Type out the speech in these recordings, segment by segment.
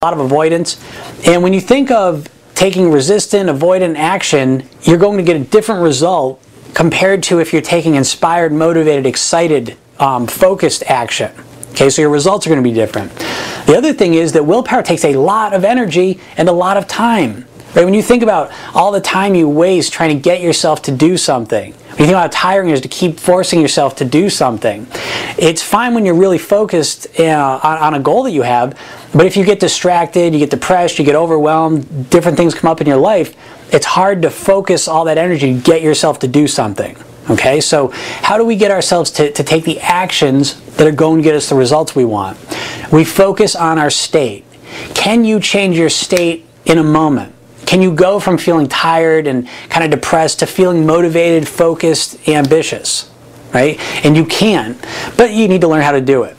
lot of avoidance. And when you think of taking resistant, avoidant action, you're going to get a different result compared to if you're taking inspired, motivated, excited, focused action. Okay, so your results are going to be different. The other thing is that willpower takes a lot of energy and a lot of time. Right? When you think about all the time you waste trying to get yourself to do something, when you think about how tiring it is to keep forcing yourself to do something, it's fine when you're really focused on a goal that you have, but if you get distracted, you get depressed, you get overwhelmed, different things come up in your life, it's hard to focus all that energy to get yourself to do something. Okay, so how do we get ourselves to take the actions that are going to get us the results we want? We focus on our state. Can you change your state in a moment? Can you go from feeling tired and kind of depressed to feeling motivated, focused, ambitious? Right? And you can, but you need to learn how to do it.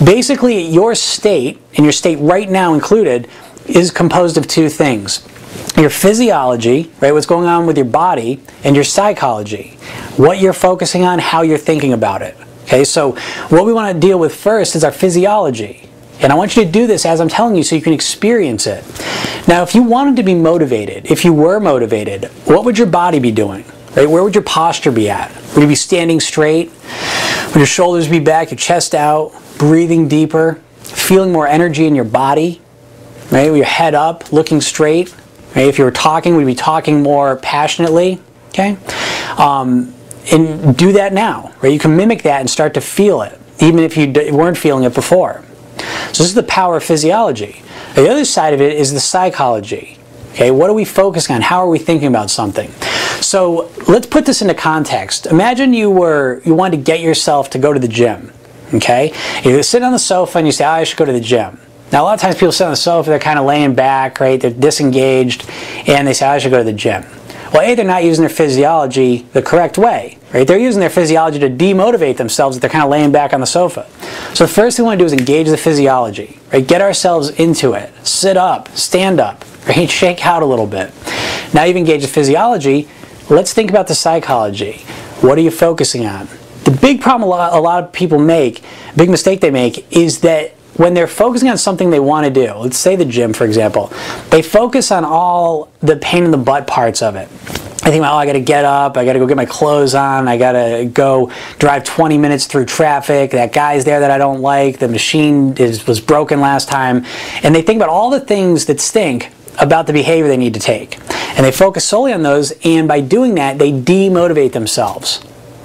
Basically, your state, and your state right now included, is composed of two things. Your physiology, right, what's going on with your body, and your psychology. What you're focusing on, how you're thinking about it. Okay, so what we want to deal with first is our physiology. And I want you to do this as I'm telling you so you can experience it. Now, if you wanted to be motivated, if you were motivated, what would your body be doing? Right? Where would your posture be at? Would you be standing straight? Would your shoulders be back, your chest out, breathing deeper, feeling more energy in your body? Right? With your head up, looking straight. Right? If you were talking, would you be talking more passionately? Okay? And do that now. Right? You can mimic that and start to feel it, even if you weren't feeling it before. So this is the power of physiology. The other side of it is the psychology. Okay, what are we focusing on? How are we thinking about something? So let's put this into context. Imagine you wanted to get yourself to go to the gym. Okay, you sit on the sofa and you say, I should go to the gym. Now a lot of times people sit on the sofa, they're kind of laying back, right? They're disengaged, and they say, I should go to the gym. Well, A, they're not using their physiology the correct way, right? They're using their physiology to demotivate themselves if they're kind of laying back on the sofa. So the first thing we want to do is engage the physiology, right? Get ourselves into it. Sit up, stand up, right? Shake out a little bit. Now you've engaged the physiology, let's think about the psychology. What are you focusing on? The big problem a lot of people make, big mistake they make, is that when they're focusing on something they want to do, let's say the gym, for example, they focus on all the pain in the butt parts of it. I think, well, I got to get up, I got to go get my clothes on, I got to go drive 20 minutes through traffic, that guy's there that I don't like, the machine was broken last time, and they think about all the things that stink about the behavior they need to take. And they focus solely on those, and by doing that, they demotivate themselves.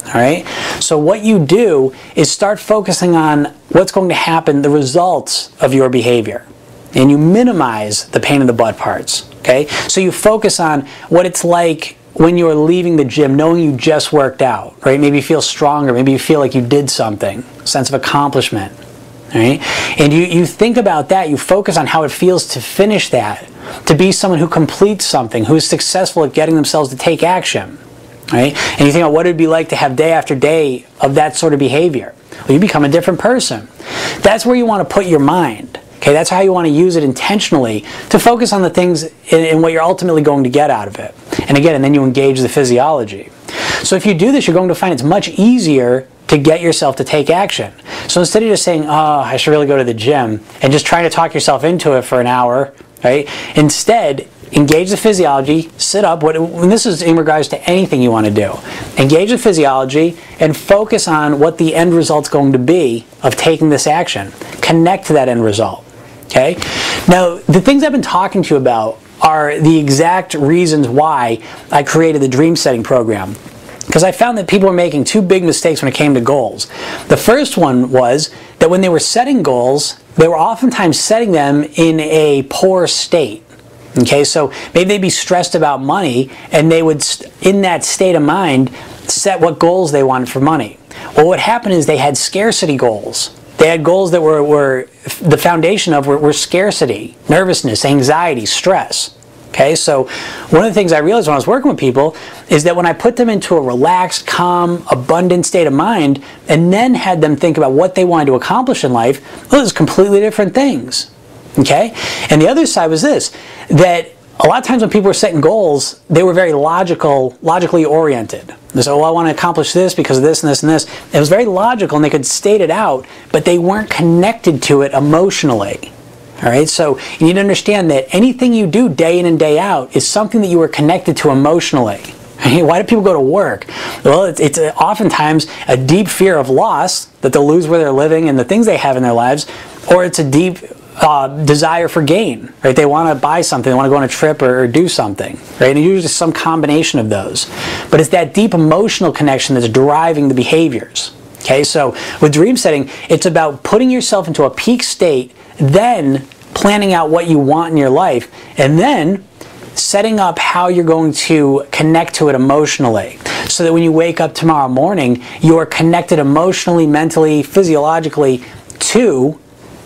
All right? So what you do is start focusing on what's going to happen, the results of your behavior. And you minimize the pain in the butt parts. Okay? So you focus on what it's like when you're leaving the gym, knowing you just worked out. Right? Maybe you feel stronger. Maybe you feel like you did something. Sense of accomplishment. All right? And you think about that. You focus on how it feels to finish that. To be someone who completes something. Who is successful at getting themselves to take action. Right? And you think about what it would be like to have day after day of that sort of behavior. Well, you become a different person. That's where you want to put your mind. Okay, that's how you want to use it intentionally to focus on the things and what you're ultimately going to get out of it. And again, and then you engage the physiology. So if you do this, you're going to find it's much easier to get yourself to take action. So instead of just saying, oh, I should really go to the gym, and just trying to talk yourself into it for an hour, right? Instead, engage the physiology, sit up, and this is in regards to anything you want to do. Engage the physiology and focus on what the end result's going to be of taking this action. Connect to that end result. Okay? Now, the things I've been talking to you about are the exact reasons why I created the dream setting program. Because I found that people were making two big mistakes when it came to goals. The first one was that when they were setting goals, they were oftentimes setting them in a poor state. Okay, so maybe they'd be stressed about money, and they would, in that state of mind, set what goals they wanted for money. Well, what happened is they had scarcity goals. They had goals that were the foundation of were scarcity, nervousness, anxiety, stress. Okay, so one of the things I realized when I was working with people is that when I put them into a relaxed, calm, abundant state of mind, and then had them think about what they wanted to accomplish in life, well, it was completely different things. Okay? And the other side was this, that a lot of times when people were setting goals, they were very logically oriented. They said, oh, I want to accomplish this because of this and this and this. It was very logical and they could state it out, but they weren't connected to it emotionally. All right, so you need to understand that anything you do day in and day out is something that you are connected to emotionally. Why do people go to work? Well, it's oftentimes a deep fear of loss, that they'll lose where they're living and the things they have in their lives, or it's a deep desire for gain, right? They want to buy something, they want to go on a trip or do something, right? And usually some combination of those. But it's that deep emotional connection that's driving the behaviors. Okay, so with dream setting, it's about putting yourself into a peak state, then planning out what you want in your life, and then setting up how you're going to connect to it emotionally, so that when you wake up tomorrow morning, you're connected emotionally, mentally, physiologically to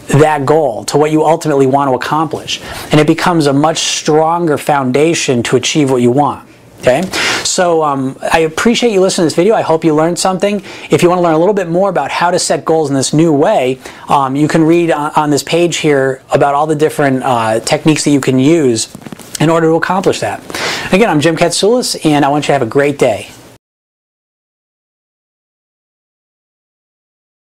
that goal, to what you ultimately want to accomplish. And it becomes a much stronger foundation to achieve what you want. Okay, so I appreciate you listening to this video. I hope you learned something. If you want to learn a little bit more about how to set goals in this new way, you can read on this page here about all the different techniques that you can use in order to accomplish that. Again, I'm Jim Katsoulis, and I want you to have a great day.